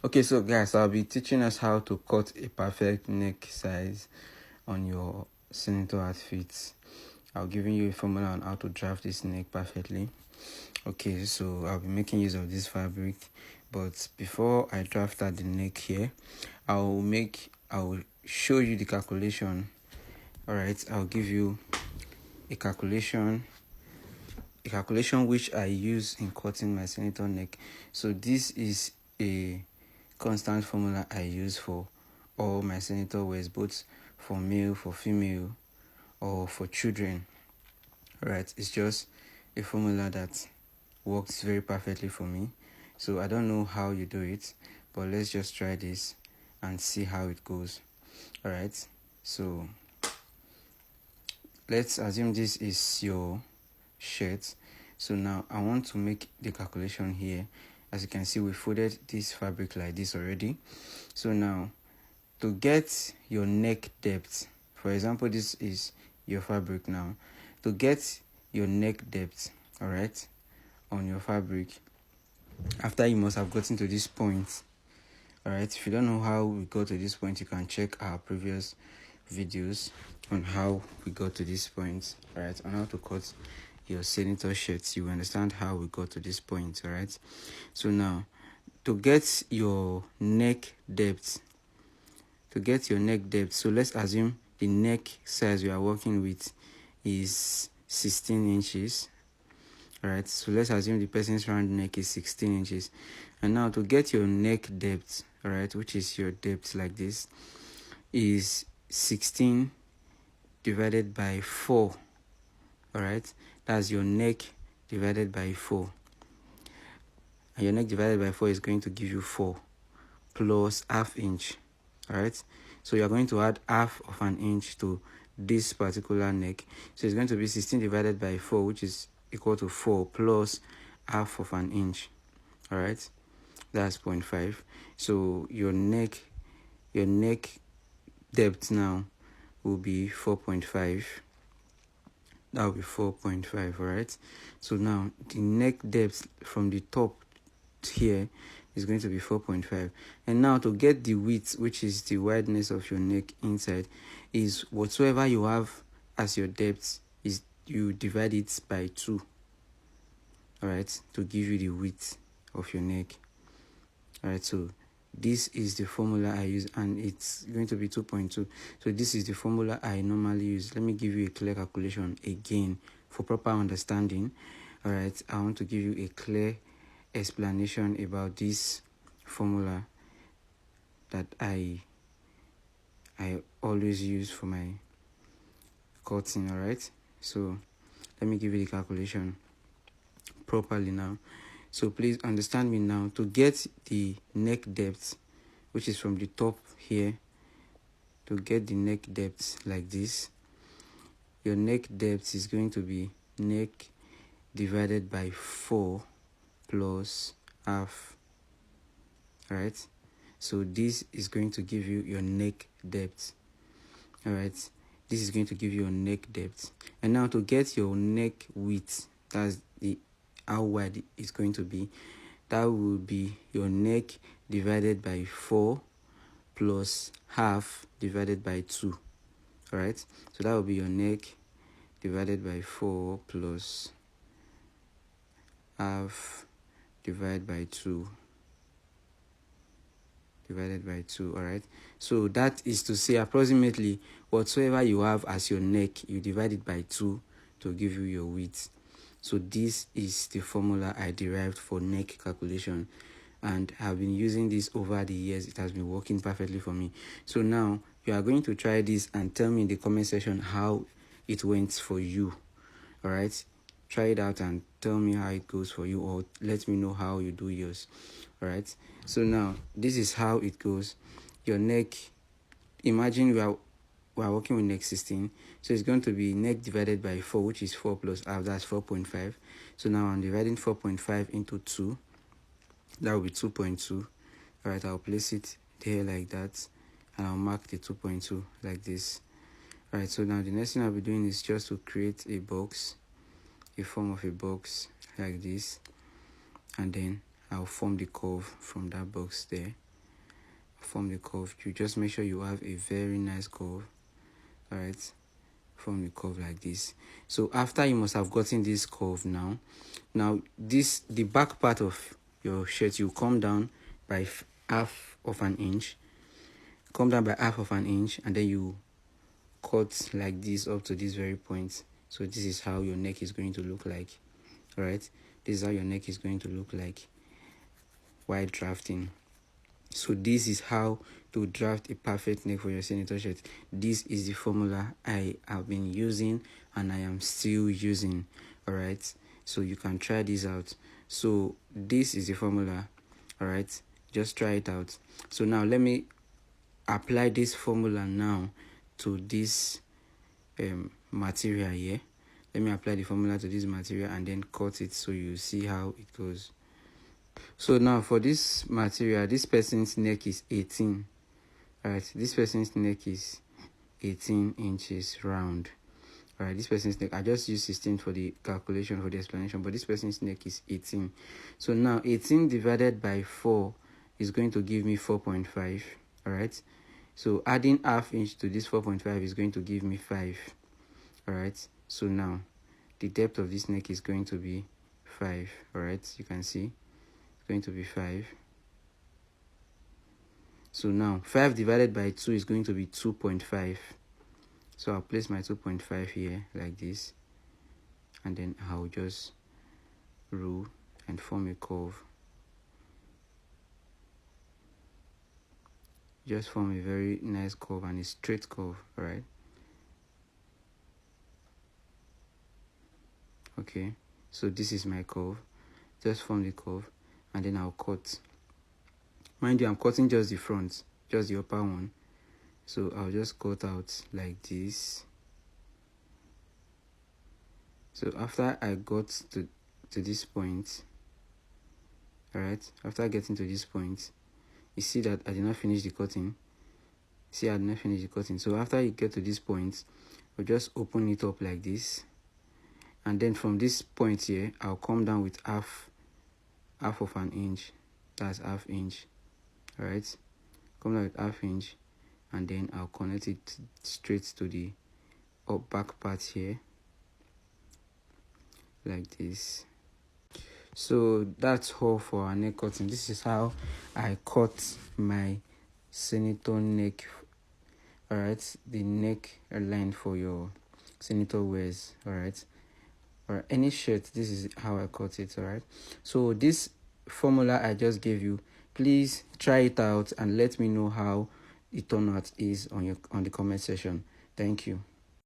Okay, so guys, I'll be teaching us how to cut a perfect neck size on your senator outfits. I'll give you a formula on how to draft this neck perfectly. Okay, so I'll be making use of this fabric, but before I draft out the neck here, I'll show you the calculation. All right, I'll give you a calculation which I use in cutting my senator neck. So this is a constant formula I use for all my senator wears, both for male, for female, or for children. Right, it's just a formula that works very perfectly for me. So I don't know how you do it, but let's just try this and see how it goes. All right, so let's assume this is your shirt. So now I want to make the calculation here. As you can see, we folded this fabric like this already. So now to get your neck depth, for example, this is your fabric now. To get your neck depth, all right, on your fabric, after you must have gotten to this point, all right. If you don't know how we got to this point, you can check our previous videos on how we got to this point, all right, on how to cut your senator shirts. You understand how we got to this point, all right. So now to get your neck depth, so let's assume the neck size we are working with is 16 inches. All right, so let's assume the person's round neck is 16 inches. And now to get your neck depth, all right, which is your depth like this, is 16 divided by 4. All right, that's your neck divided by 4. And your neck divided by 4 is going to give you 4 plus half inch. All right, so you're going to add half of an inch to this particular neck. So it's going to be 16 divided by 4, which is equal to 4 plus half of an inch. All right, that's 0.5. So your neck depth now will be 4.5. That will be 4.5. All right, so now the neck depth from the top here is going to be 4.5. And now to get the width, which is the wideness of your neck inside, is whatsoever you have as your depth, is you divide it by 2. All right, to give you the width of your neck. All right, so this is the formula I use, and it's going to be 2.2. So this is the formula I normally use. Let me give you a clear calculation again for proper understanding. All right, I want to give you a clear explanation about this formula that I always use for my cutting. All right, so let me give you the calculation properly now. So please understand me now. To get the neck depth, which is from the top here, to get the neck depth like this, your neck depth is going to be neck divided by 4 plus half. All right, so this is going to give you your neck depth. All right, this is going to give you your neck depth. And now to get your neck width, that's the how wide it's going to be, that will be your neck divided by 4 plus half divided by 2. All right, so that will be your neck divided by 4 plus half divided by 2. All right, so that is to say approximately whatsoever you have as your neck, you divide it by 2 to give you your width. So this is the formula I derived for neck calculation, and I've been using this over the years. It has been working perfectly for me. So now you are going to try this and tell me in the comment section how it went for you. All right, try it out and tell me how it goes for you, or let me know how you do yours. All right, so now this is how it goes. Your neck, imagine we are working with neck 16, so it's going to be neck divided by 4, which is 4 plus half, that's 4.5. So now I'm dividing 4.5 into 2, that will be 2.2. All right, I'll place it there like that, and I'll mark the 2.2 like this. All right, so now the next thing I'll be doing is just to create a box, a form of a box like this, and then I'll form the curve from that box there. form the curve. You just make sure you have a very nice curve. All right, form the curve like this. So after you must have gotten this curve, now this, the back part of your shirt, you come down by half of an inch, and then you cut like this up to this very point. So this is how your neck is going to look like. All right, this is how your neck is going to look like while drafting. So this is how to draft a perfect neck for your senator shirt. This is the formula I have been using and I am still using. All right, so you can try this out. So this is the formula. All right, just try it out. So now let me apply this formula now to this material here. Let me apply the formula to this material and then cut it so you see how it goes. So now for this material, this person's neck is 18. Alright, this person's neck is 18 inches round. Alright, this person's neck, I just used 16 for the calculation, for the explanation, but this person's neck is 18. So now 18 divided by 4 is going to give me 4.5. Alright, so adding half inch to this 4.5 is going to give me 5. Alright, so now the depth of this neck is going to be 5. Alright, you can see going to be 5. So now 5 divided by 2 is going to be 2.5. So I'll place my 2.5 here like this, and then I'll just rule and form a curve. Just form a very nice curve and a straight curve. All right, okay, so this is my curve. Just form the curve and then I'll cut. Mind you, I'm cutting just the front, just the upper one. So I'll just cut out like this. So after I got to this point, all right, after getting to this point, you see that I did not finish the cutting. See, I did not finish the cutting. So after you get to this point, we'll just open it up like this, and then from this point here, I'll come down with half of an inch. That's half inch. All right, come down with half inch, and then I'll connect it straight to the back part here like this. So that's all for our neck cutting. This is how I cut my senator neck. All right, the neck line for your senator wears. All right, or any shirt, this is how I cut it. All right, so this formula I just gave you, please try it out and let me know how the turnout is on the comment section. Thank you.